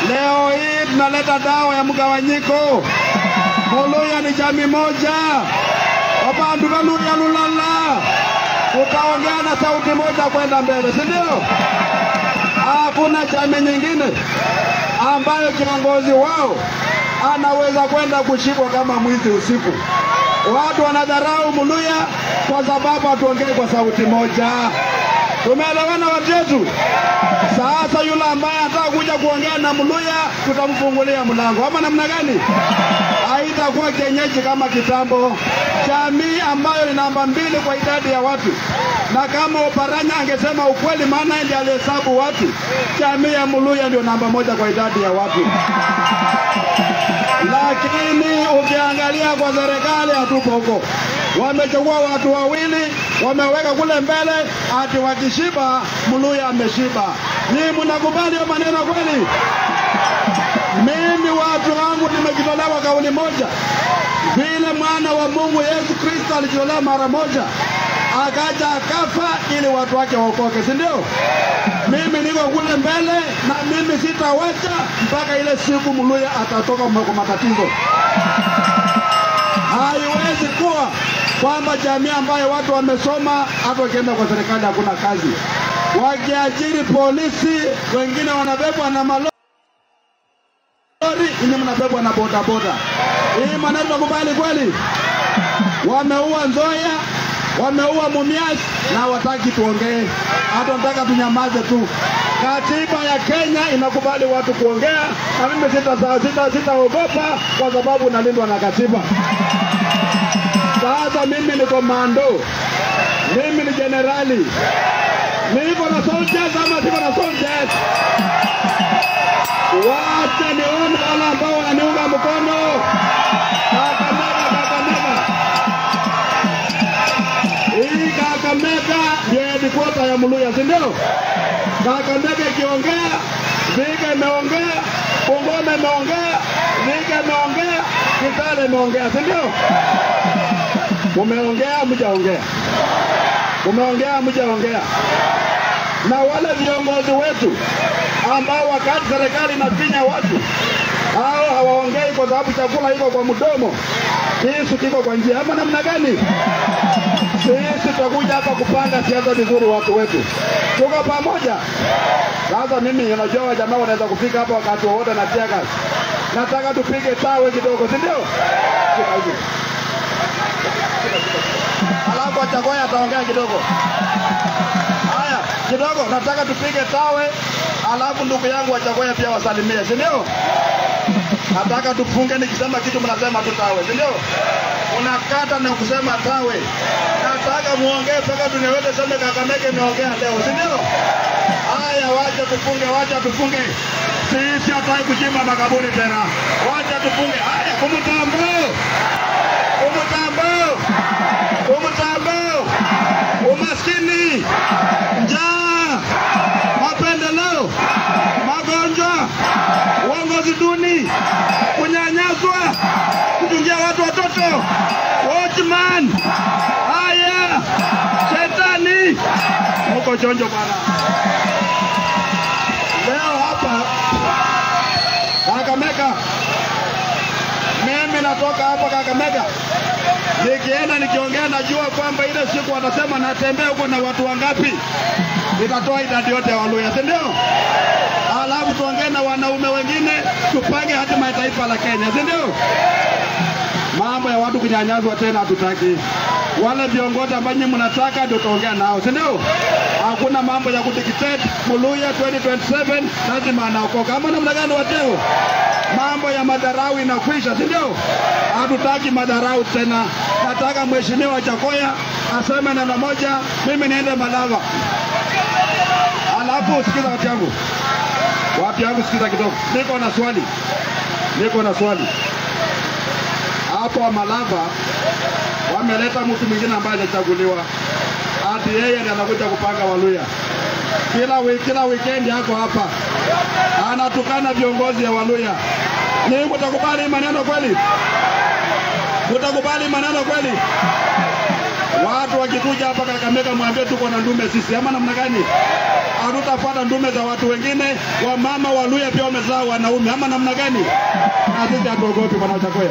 Leo hii tunaleta dawa ya mgawanyiko. Muluya ni jamii moja. Wabandu Waluya lulala. Tutaongea na sauti moja kwenda mbele, si ndio? Hakuna jamii nyingine ambayo kiongozi wao anaweza kwenda kushikwa kama mwizi usiku. Watu wanadharau Muluya kwa sababu hatuongei kwa sauti moja. Tumeelewana watu wetu? Sasa yule ambaye anataka kuja kuongea na Muluya tutamfungulia mlango. Ama namna gani? Haitakuwa kienyeji kama kitambo. Jamii ambayo ni namba 2 kwa idadi ya watu. Na kama Oparanya angesema ukweli, maana ndiye alihesabu watu, jamii ya Muluya ndio namba 1 kwa idadi ya watu. Lakini ukiangalia kwa serikali hatupo huko. Wamechukua watu wawili, wameweka kule mbele, ati wakishiba Muluya ameshiba. Ni mnakubali maneno kweli? Mimi watu wangu nimejitolewa kauli moja. Vile mwana wa Mungu Yesu Kristo alijitolewa mara moja, akaja akafa ili watu wake waokoke, si ndio? Mimi niko kule mbele na mimi sitawacha mpaka ile siku Muluya atatoka kwa matatizo. Haiwezi kuwa kwamba jamii ambayo watu wamesoma hata wakienda kwa serikali hakuna kazi. Wakiajiri polisi, wengine wanabebwa na malori, wengine wanabebwa na bodaboda. Hii maneno tunakubali kweli? Wameua Nzoia, wameua Mumias na wataki tuongee. Hata nataka tunyamaze tu. Katiba ya Kenya inakubali watu kuongea, na mimi sitaogopa kwa sababu nalindwa na katiba. Sasa mimi ni komando. Mimi ni generali. Niko na soldiers ama siko na soldiers? Wacha nione wale ambao wananiunga mkono. Kakamega. Hii Kakamega ndio headquarter ya Muluya, si ndio? Kakamega ikiongea, Vihiga imeongea, Bungoma imeongea, Vihiga imeongea, Kitale imeongea, si ndio? Umeongea mjaongea. Umeongea mjaongea. Na wale viongozi wetu ambao wakati serikali inafinya watu, hao hawaongei kwa sababu chakula iko kwa mdomo, kisu kiko kwa njia. Ama namna gani? Sisi tutakuja hapa kupanga siasa vizuri watu wetu. Tuko pamoja. Sasa mimi unajua jamaa wanaweza kufika hapa wakati wote na tiaga. Nataka tupige tawe kidogo, si ndio? Alafu Chakoya ataongea kidogo. Haya, kidogo nataka tupige tawe, alafu ndugu yangu wa Chakoya pia wasalimie, si ndio? Nataka tufunge nikisema kitu mnasema tu tawe, si ndio? Unakata na kusema tawe. Nataka muongee mpaka tunaweza sema Kakamega imeongea leo, si ndio? Haya, wacha tufunge. Sisi hataki kuchimba makaburi tena. Wacha tufunge. Haya, kumtambo. Umaskini, njaa, mapendeleo, magonjwa, uongozi duni, kunyanyaswa, kutungia watoto, watchman, haya, shetani, huko chonjo bana. Leo hapa, Kakamega, mimi natoka hapa Kakamega. Nikienda nikiongea najua kwamba ile siku watasema natembea huko na watu wangapi, nitatoa idadi yote ya Waluya, si ndio? Alafu tuongee na wanaume wengine, tupange hatima ya taifa la Kenya, si ndio? Mambo ya watu kunyanyazwa tena hatutaki. Wale viongozi ambao nyinyi mnataka ndio tuongea nao, si ndio? Hakuna mambo ya kudictate Muluya 2027 lazima anaokoka. Ama namna gani wateo? Mambo ya madharau inakwisha, si ndio? Hatutaki madharau tena. Nataka mheshimiwa Chakoya aseme neno moja, mimi niende Malava. Alafu sikiza watu yangu. Watu yangu sikiza kidogo. Niko na swali. Hapo Malava wameleta mtu mwingine ambaye hajachaguliwa. Ati yeye ndiye anakuja kupanga Waluya. Kila weekend yako hapa. Anatukana viongozi ya Waluya. Ni mtakubali maneno kweli? Mtakubali maneno kweli? Watu wakikuja hapa Kakamega mwambie tuko na ndume sisi. Ama namna gani? hatutafuata ndume za watu wengine. Wamama Waluya pia wamezaa wanaume, ama namna gani? Na sisi hatuogopi bwana Wajakoya.